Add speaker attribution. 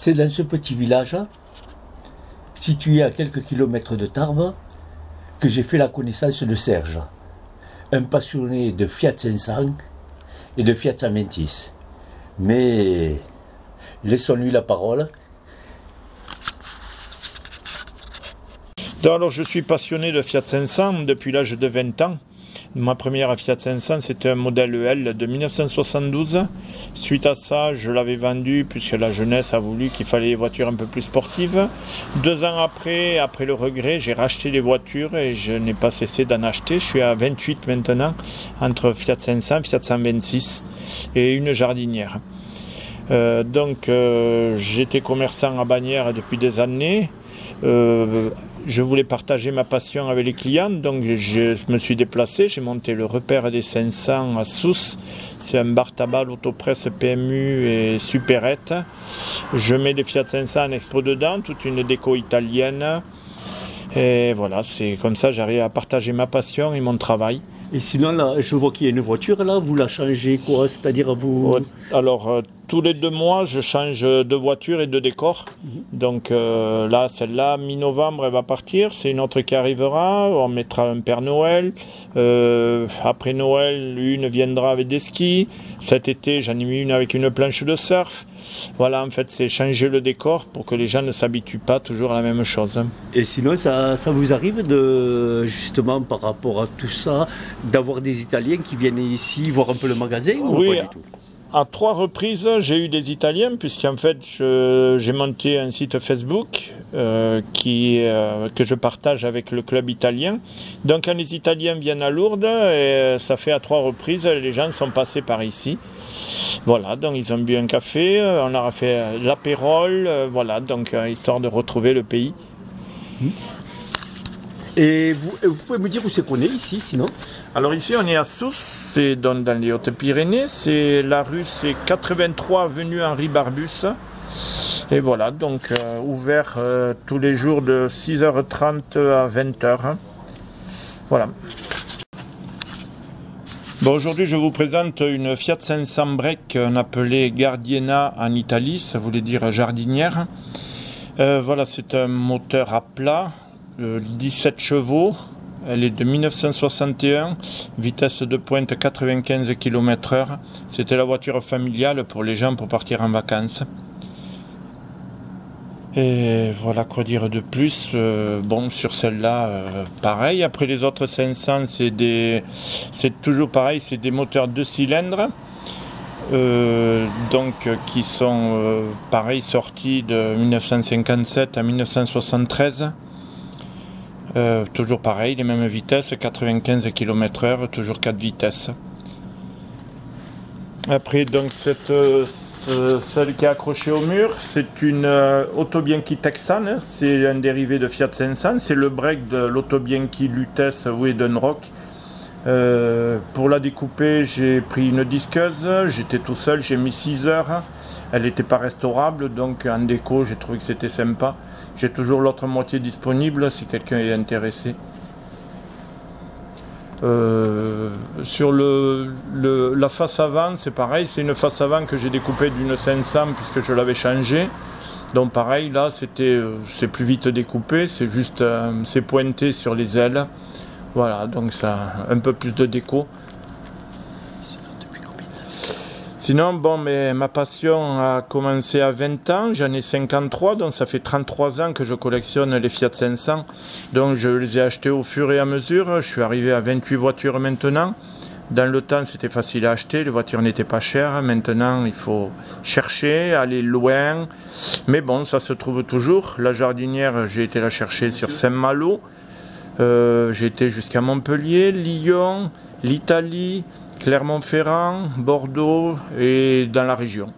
Speaker 1: C'est dans ce petit village, situé à quelques kilomètres de Tarbes, que j'ai fait la connaissance de Serge, un passionné de Fiat 500 et de Fiat 126. Mais laissons-lui la parole.
Speaker 2: Alors, je suis passionné de Fiat 500 depuis l'âge de 20 ans. Ma première Fiat 500, c'était un modèle L de 1972. Suite à ça, je l'avais vendu puisque la jeunesse a voulu qu'il fallait des voitures un peu plus sportives. 2 ans après le regret, j'ai racheté les voitures et je n'ai pas cessé d'en acheter. Je suis à 28 maintenant, entre Fiat 500, Fiat 126 et une jardinière. J'étais commerçant à Bagnères depuis des années. Je voulais partager ma passion avec les clients, donc je me suis déplacé, j'ai monté le repère des 500 à Sousse. C'est un bar tabac, autopresse, PMU et supérette. Je mets des Fiat 500 en expo dedans, toute une déco italienne. Et voilà, c'est comme ça j'arrive à partager ma passion et mon travail.
Speaker 1: Et sinon, là, je vois qu'il y a une voiture, là, vous la changez quoi? C'est-à-dire, vous...
Speaker 2: Alors, tous les 2 mois, je change de voiture et de décor. Donc là, celle-là, mi-novembre, elle va partir. C'est une autre qui arrivera. On mettra un Père Noël. Après Noël, une viendra avec des skis. Cet été, j'en ai mis une avec une planche de surf. Voilà, en fait, c'est changer le décor pour que les gens ne s'habituent pas toujours à la même chose.
Speaker 1: Et sinon, ça vous arrive de, justement, par rapport à tout ça, d'avoir des Italiens qui viennent ici voir un peu le magasin ou
Speaker 2: oui,
Speaker 1: pas du tout?
Speaker 2: À 3 reprises, j'ai eu des Italiens, puisqu'en fait, j'ai monté un site Facebook que je partage avec le club italien. Donc, quand les Italiens viennent à Lourdes, et ça fait à 3 reprises, les gens sont passés par ici. Voilà, donc ils ont bu un café, on leur a fait l'apérole, voilà, donc histoire de retrouver le pays.
Speaker 1: Et vous pouvez me dire où c'est qu'on est ici, sinon?
Speaker 2: Alors ici on est à Sousse, c'est dans les Hautes-Pyrénées, la rue c'est 83 avenue Henri Barbus. Et voilà, donc ouvert tous les jours de 6h30 à 20h. Voilà. Bon, aujourd'hui je vous présente une Fiat 500 break qu'on appelait Gardiena en Italie, ça voulait dire jardinière. Voilà, c'est un moteur à plat, 17 chevaux. Elle est de 1961, vitesse de pointe 95 km/h. C'était la voiture familiale pour les gens pour partir en vacances. Et voilà quoi dire de plus. Bon, sur celle-là, pareil. Après les autres 500, c'est toujours pareil, c'est des moteurs 2 cylindres. Qui sont pareil sortis de 1957 à 1973. Toujours pareil, les mêmes vitesses, 95 km/h, toujours 4 vitesses. Après, donc, celle qui est accrochée au mur, c'est une Autobianchi Texane, c'est un dérivé de Fiat 500, c'est le break de l'Autobianchi Lutèce Wiedenrock. Pour la découper, j'ai pris une disqueuse, j'étais tout seul, j'ai mis 6 heures. Elle n'était pas restaurable, donc en déco, j'ai trouvé que c'était sympa. J'ai toujours l'autre moitié disponible si quelqu'un est intéressé. Sur la face avant, c'est pareil, c'est une face avant que j'ai découpée d'une 500 puisque je l'avais changée. Donc pareil, là, c'est plus vite découpé, c'est juste c'est pointé sur les ailes. Voilà, donc ça a un peu plus de déco. Sinon, bon, mais ma passion a commencé à 20 ans, j'en ai 53, donc ça fait 33 ans que je collectionne les Fiat 500. Donc je les ai achetés au fur et à mesure, je suis arrivé à 28 voitures maintenant. Dans le temps, c'était facile à acheter, les voitures n'étaient pas chères. Maintenant, il faut chercher, aller loin. Mais bon, ça se trouve toujours. La jardinière, j'ai été la chercher sur Saint-Malo. J'ai été jusqu'à Montpellier, Lyon, l'Italie, Clermont-Ferrand, Bordeaux et dans la région.